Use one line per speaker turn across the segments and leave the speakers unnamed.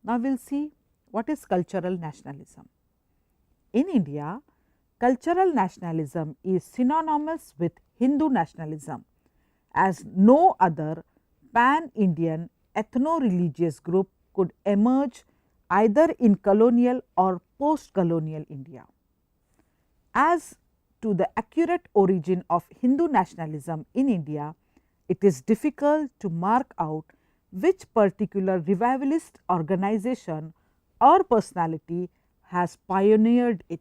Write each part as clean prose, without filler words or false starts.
Now, we will see what is cultural nationalism. In India, cultural nationalism is synonymous with Hindu nationalism, as no other pan Indian ethno religious group could emerge either in colonial or post colonial India. As to the accurate origin of Hindu nationalism in India, it is difficult to mark out which particular revivalist organization or personality has pioneered it.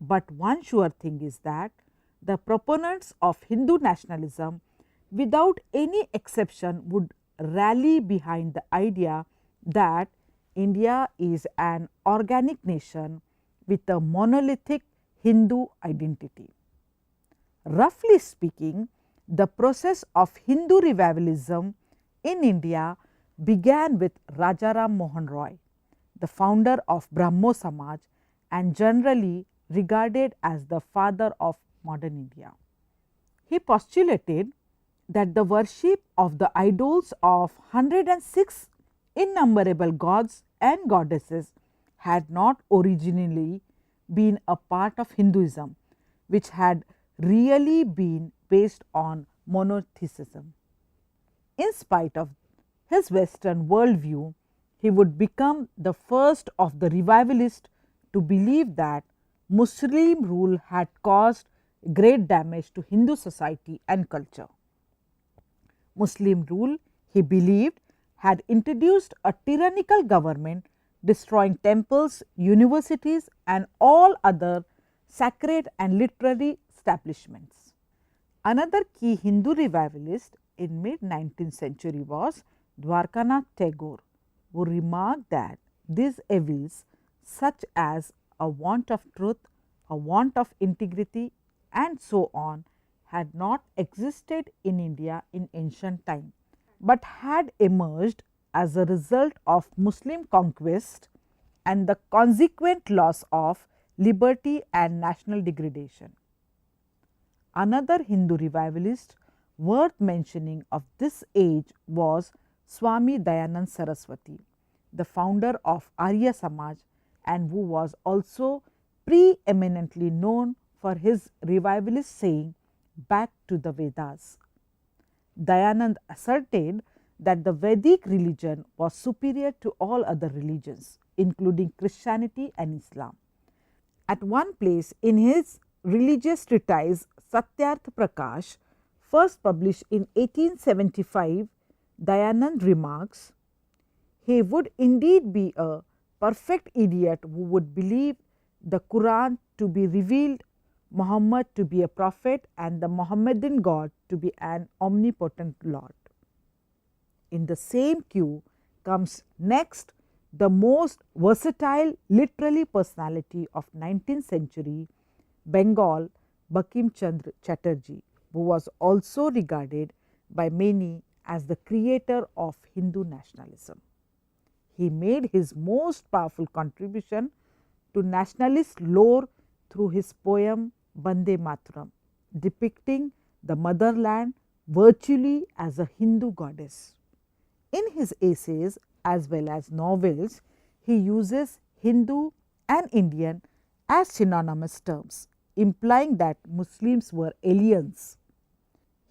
But one sure thing is that the proponents of Hindu nationalism, without any exception, would rally behind the idea that India is an organic nation with a monolithic Hindu identity. Roughly speaking, the process of Hindu revivalism in India began with Rajaram Mohan Roy, the founder of Brahmo Samaj and generally regarded as the father of modern India. He postulated that the worship of the idols of 106 innumerable gods and goddesses had not originally been a part of Hinduism, which had really been based on monotheism. In spite of his Western worldview, he would become the first of the revivalists to believe that Muslim rule had caused great damage to Hindu society and culture. Muslim rule, he believed, had introduced a tyrannical government, destroying temples, universities, and all other sacred and literary establishments. Another key Hindu revivalist in mid-19th century was Dwarkanath Tagore, who remarked that these evils, such as a want of truth, a want of integrity, and so on, had not existed in India in ancient time, but had emerged as a result of Muslim conquest and the consequent loss of liberty and national degradation. Another Hindu revivalist worth mentioning of this age was Swami Dayanand Saraswati, the founder of Arya Samaj and who was also preeminently known for his revivalist saying, "Back to the Vedas." Dayanand asserted that the Vedic religion was superior to all other religions, including Christianity and Islam. At one place in his religious treatise Satyarth Prakash, first published in 1875, Dayanand remarks, "He would indeed be a perfect idiot who would believe the Quran to be revealed, Muhammad to be a prophet, and the Mohammedan God to be an omnipotent Lord." In the same queue comes next the most versatile literary personality of 19th century Bengal, Bankim Chandra Chatterjee, who was also regarded by many as the creator of Hindu nationalism. He made his most powerful contribution to nationalist lore through his poem Bande Mataram, depicting the motherland virtually as a Hindu goddess. In his essays as well as novels, he uses Hindu and Indian as synonymous terms, implying that Muslims were aliens.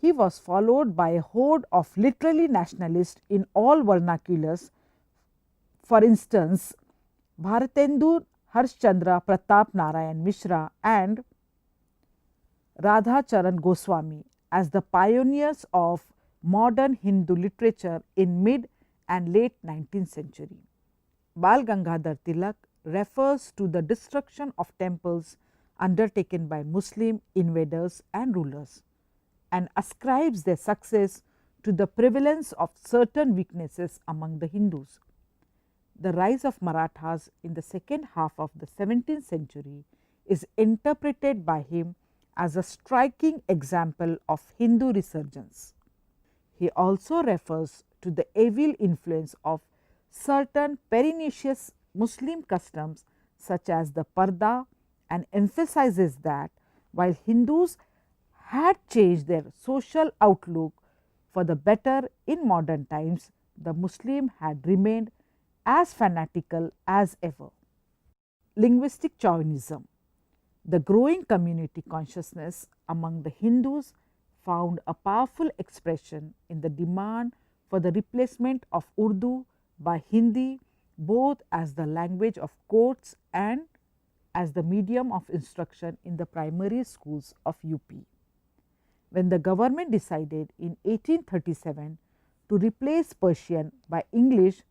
He was followed by a horde of literally nationalists in all vernaculars. For instance, Bharatendu Harshchandra Pratap Narayan Mishra and Radha Charan Goswami as the pioneers of modern Hindu literature in mid and late 19th century. Bal Gangadhar Tilak refers to the destruction of temples undertaken by Muslim invaders and rulers and ascribes their success to the prevalence of certain weaknesses among the Hindus. The rise of Marathas in the second half of the 17th century is interpreted by him as a striking example of Hindu resurgence. He also refers to the evil influence of certain pernicious Muslim customs such as the parda and emphasizes that while Hindus had changed their social outlook for the better in modern times, the Muslim had remained as fanatical as ever. Linguistic chauvinism. The growing community consciousness among the Hindus found a powerful expression in the demand for the replacement of Urdu by Hindi, both as the language of courts and as the medium of instruction in the primary schools of UP. When the government decided in 1837 to replace Persian by English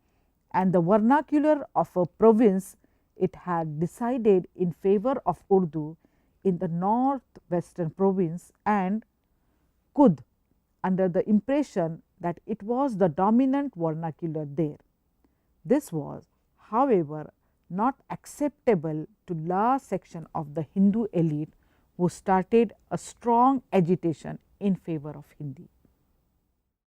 and the vernacular of a province, it had decided in favor of Urdu in the northwestern province and Could under the impression that it was the dominant vernacular there. This was, however, not acceptable to large section of the Hindu elite who started a strong agitation in favor of Hindi.